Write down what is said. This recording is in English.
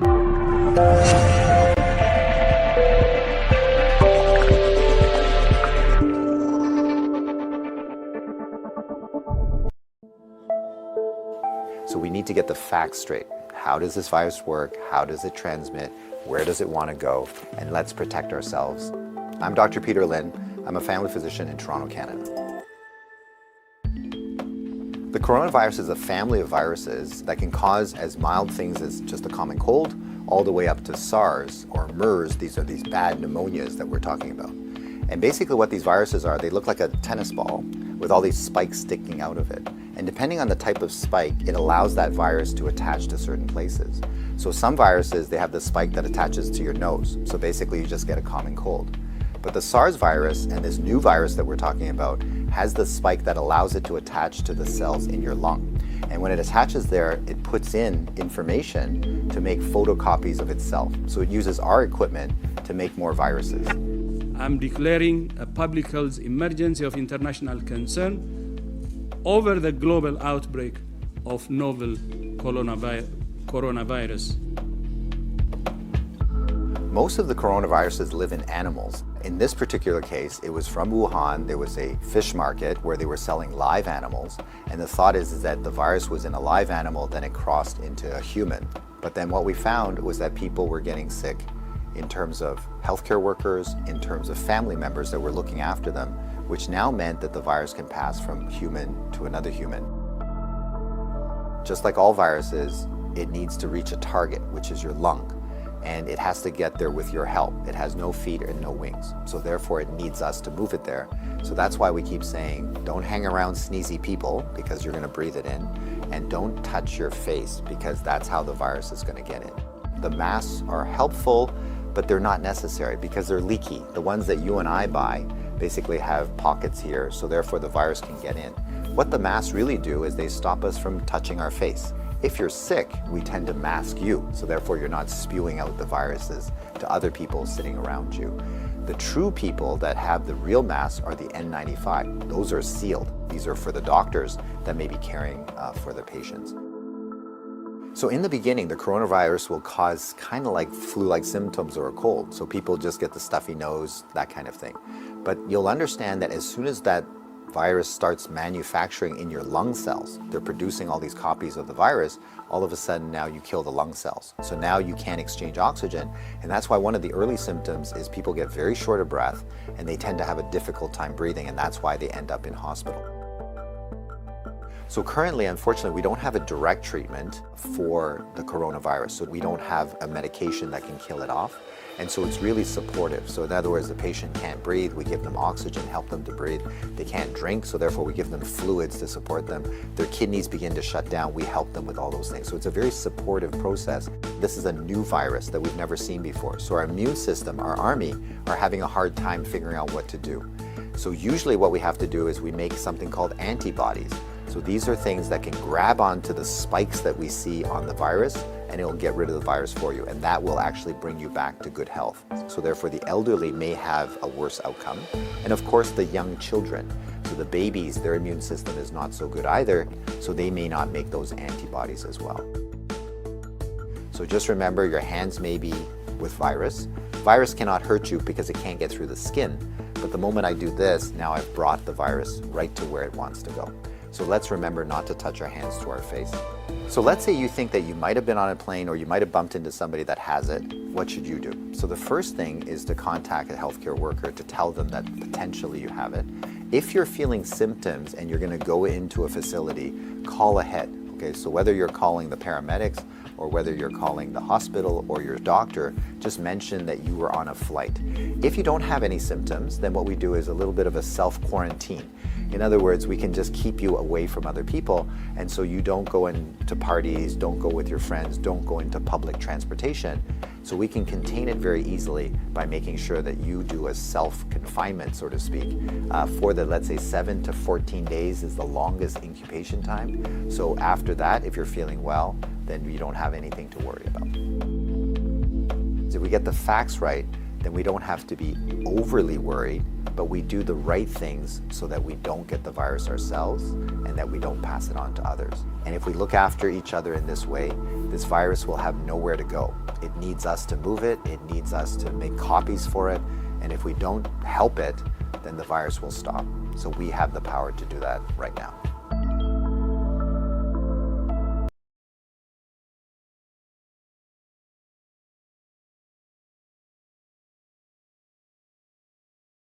So we need to get the facts straight. How does this virus work? How does it transmit? Where does it want to go? And let's protect ourselves. I'm Dr. Peter Lin. I'm a family physician in Toronto, Canada. The coronavirus is a family of viruses that can cause as mild things as just a common cold, all the way up to SARS or MERS. These are these bad pneumonias that we're talking about. And basically what these viruses are, they look like a tennis ball with all these spikes sticking out of it. And depending on the type of spike, it allows that virus to attach to certain places. So some viruses, they have the spike that attaches to your nose. So basically you just get a common cold. But the SARS virus and this new virus that we're talking about has the spike that allows it to attach to the cells in your lung. And when it attaches there, it puts in information to make photocopies of itself. So it uses our equipment to make more viruses. I'm declaring a public health emergency of international concern over the global outbreak of novel coronavirus. Most of the coronaviruses live in animals. In this particular case, it was from Wuhan. There was a fish market where they were selling live animals. And the thought is that the virus was in a live animal, then it crossed into a human. But then what we found was that people were getting sick in terms of healthcare workers, in terms of family members that were looking after them, which now meant that the virus can pass from human to another human. Just like all viruses, it needs to reach a target, which is your lung. And it has to get there with your help. It has no feet and no wings. So therefore it needs us to move it there. So that's why we keep saying, don't hang around sneezy people because you're gonna breathe it in. And don't touch your face because that's how the virus is gonna get in. The masks are helpful, but they're not necessary because they're leaky. The ones that you and I buy basically have pockets here, so therefore the virus can get in. What the masks really do is they stop us from touching our face. If you're sick, we tend to mask you, so therefore you're not spewing out the viruses to other people sitting around you. The true people that have the real masks are the N95. Those are sealed. These are for the doctors that may be caring for their patients. So in the beginning, the coronavirus will cause kind of like flu-like symptoms or a cold. So people just get the stuffy nose, that kind of thing. But you'll understand that as soon as that virus starts manufacturing in your lung cells, they're producing all these copies of the virus, all of a sudden now you kill the lung cells. So now you can't exchange oxygen. And that's why one of the early symptoms is people get very short of breath and they tend to have a difficult time breathing, and that's why they end up in hospital. So currently, unfortunately, we don't have a direct treatment for the coronavirus. So we don't have a medication that can kill it off. And so it's really supportive. So in other words, the patient can't breathe, we give them oxygen, help them to breathe. They can't drink, so therefore we give them fluids to support them. Their kidneys begin to shut down, we help them with all those things. So it's a very supportive process. This is a new virus that we've never seen before. So our immune system, our army, are having a hard time figuring out what to do. So usually what we have to do is we make something called antibodies. So these are things that can grab onto the spikes that we see on the virus, and it will get rid of the virus for you, and that will actually bring you back to good health. So therefore the elderly may have a worse outcome, and of course the young children. So the babies, their immune system is not so good either, so they may not make those antibodies as well. So just remember, your hands may be with virus. Virus cannot hurt you because it can't get through the skin, but the moment I do this, now I've brought the virus right to where it wants to go. So let's remember not to touch our hands to our face. So let's say you think that you might have been on a plane or you might have bumped into somebody that has it. What should you do? So the first thing is to contact a healthcare worker to tell them that potentially you have it. If you're feeling symptoms and you're going to go into a facility, call ahead. Okay, so whether you're calling the paramedics or whether you're calling the hospital or your doctor, just mention that you were on a flight. If you don't have any symptoms, then what we do is a little bit of a self-quarantine. In other words, we can just keep you away from other people, and so you don't go into parties, don't go with your friends, don't go into public transportation. So we can contain it very easily by making sure that you do a self-confinement, so to speak, for the, let's say, 7 to 14 days is the longest incubation time. So after that, if you're feeling well, then you don't have anything to worry about. So if we get the facts right, then we don't have to be overly worried, but we do the right things so that we don't get the virus ourselves and that we don't pass it on to others. And if we look after each other in this way, this virus will have nowhere to go. It needs us to move it, it needs us to make copies for it, and if we don't help it, then the virus will stop. So we have the power to do that right now.